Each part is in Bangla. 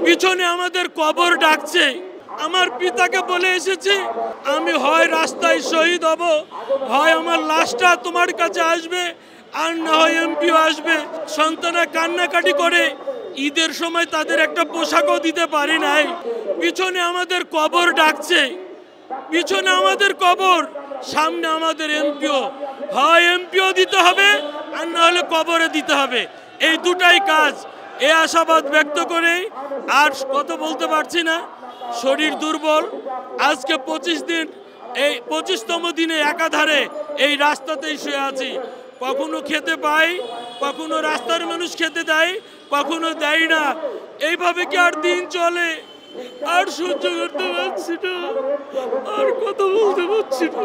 পিছনে আমাদের কবর ডাকছে। আমার পিতাকে বলে এসেছি, আমি হয় রাস্তায় শহীদ হব, হয় আমার লাশটা তোমার কাছে আসবে, আর না হয় এমপিও আসবে। সন্তানরা কান্নাকাটি করে, ঈদের সময় তাদের একটা পোশাকও দিতে পারি নাই। পিছনে আমাদের কবর ডাকছে, পিছনে আমাদের কবর, সামনে আমাদের এমপিও। হয় এমপিও দিতে হবে, আর না হলে কবরে দিতে হবে। এই দুটাই কাজ। এই আশাবাদ ব্যক্ত করে আর কত বলতে পারছি না, শরীর দুর্বল। আজকে 25 দিন, এই 25তম দিনে একাধারে এই রাস্তাতেই শুয়ে আছি। কখনো খেতে পাই, কখনো রাস্তার মানুষ খেতে দেয়, কখনো দেয় না। এইভাবে কি আর দিন চলে? আর সহ্য করতে পারছি না, আর কত বলতে পারছি না,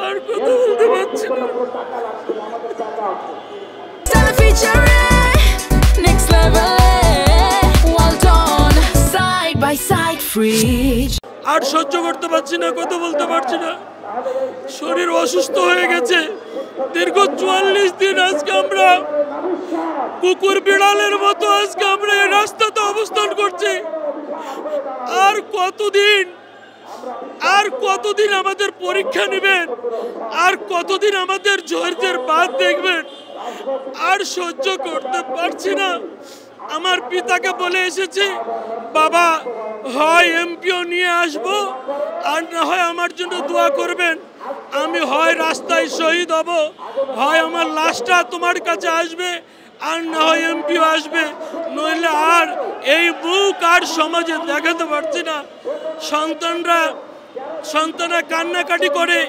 আর কত বলতে পারছি না। আর সহ্য করতে পারছি না, কত বলতে পারছি না। শরীর অসুস্থ হয়ে গেছে। দীর্ঘ 44 দিন আজকে আমরা কুকুর বিড়ালের মতো আজকে আমরা এই রাস্তাতে অবস্থান করছি। আর কতদিন, আর কতদিন আমাদের পরীক্ষা নেবেন? আর কতদিন আমাদের ধৈর্যের বাঁধ দেখবেন? আর সহ্য করতে পারছি না। আমার পিতাকে বলে এসেছি, বাবা হয় এমপিও নিয়ে আসবো, আর না হয় আমার জন্য দোয়া করবেন। আমি হয় রাস্তায় শহীদ হব, হয় আমার লাশটা তোমার কাছে আসবে, আর না হয় এমপিও আসবে। নইলে আর এই বুক আর সমাজে দেখাতে পারছি না। সন্তানরা কান্নাকাটি করে,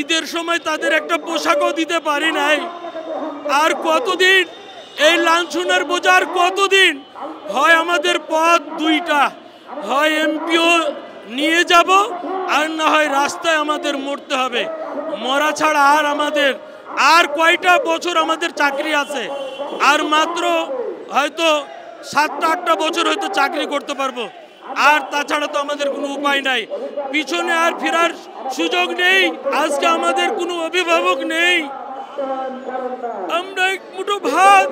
ঈদের সময় তাদের একটা পোশাকও দিতে পারি নাই। আর কতদিন এই লাঞ্ছনার বোঝার, কতদিন? হয় আমাদের পথ দুইটা, হয় এমপিও নিয়ে যাব, আর না হয় রাস্তায় আমাদের মরতে হবে। মরা ছাড়া আর আমাদের আর কয়টা বছর আমাদের চাকরি আছে? আর মাত্র হয়তো 7-8টা বছর হয়তো চাকরি করতে পারবো। আর তাছাড়া তো আমাদের কোনো উপায় নাই। পিছনে আর ফেরার সুযোগ নেই। আজকে আমাদের কোনো অভিভাবক নেই। আমরা এক মুঠো ভাত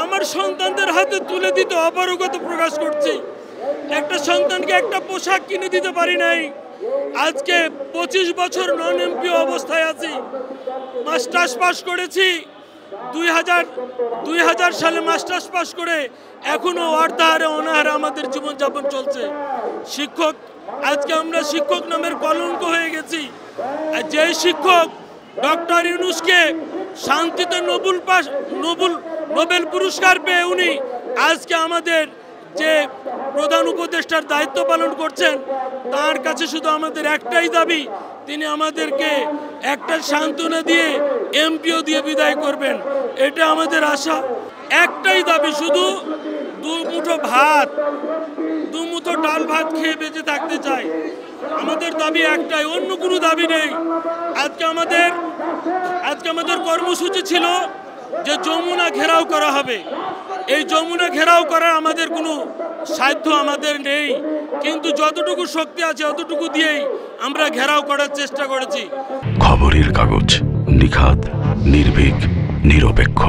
আমার সন্তানদের হাতে তুলে দিতে অপারগতা প্রকাশ করছি। একটা সন্তানকে একটা পোশাক কিনে দিতে পারি নাই। আজকে 25 বছর নন এমপি অবস্থায় আছি। মাস্টার্স পাস করেছি 2000 সালে মাস্টার্স পাস করে এখনো অর্ধাহারে অনাহারে আমাদের জীবনযাপন চলছে। শিক্ষক, আজকে আমরা শিক্ষক নামের কলঙ্ক হয়ে গেছি। আর যে শিক্ষক ডক্টর ইউনূসকে শান্তিতে নোবেল পুরস্কার পেয়ে উনি আজকে আমাদের যে প্রধান উপদেষ্টার দায়িত্ব পালন করছেন, তার কাছে শুধু আমাদের একটাই দাবি, তিনি আমাদেরকে একটা সান্ত্বনা দিয়ে এমপিও দিয়ে বিদায় করবেন। এটা আমাদের আশা। একটাই দাবি, শুধু দুমুঠো ভাত, দুমুঠো ডাল ভাত খেয়ে বেঁচে থাকতে চাই। আমাদের দাবি একটাই, অন্য কোনো দাবি নেই। আজকে আমাদের কর্মসূচি ছিল যে যমুনা ঘেরাও করা হবে। এই যমুনা ঘেরাও করার আমাদের কোনো সাধ্য আমাদের নেই, কিন্তু যতটুকু শক্তি আছে অতটুকু দিয়েই আমরা ঘেরাও করার চেষ্টা করেছি। খবরের কাগজ, নিখাত, নির্ভীক, নিরপেক্ষ।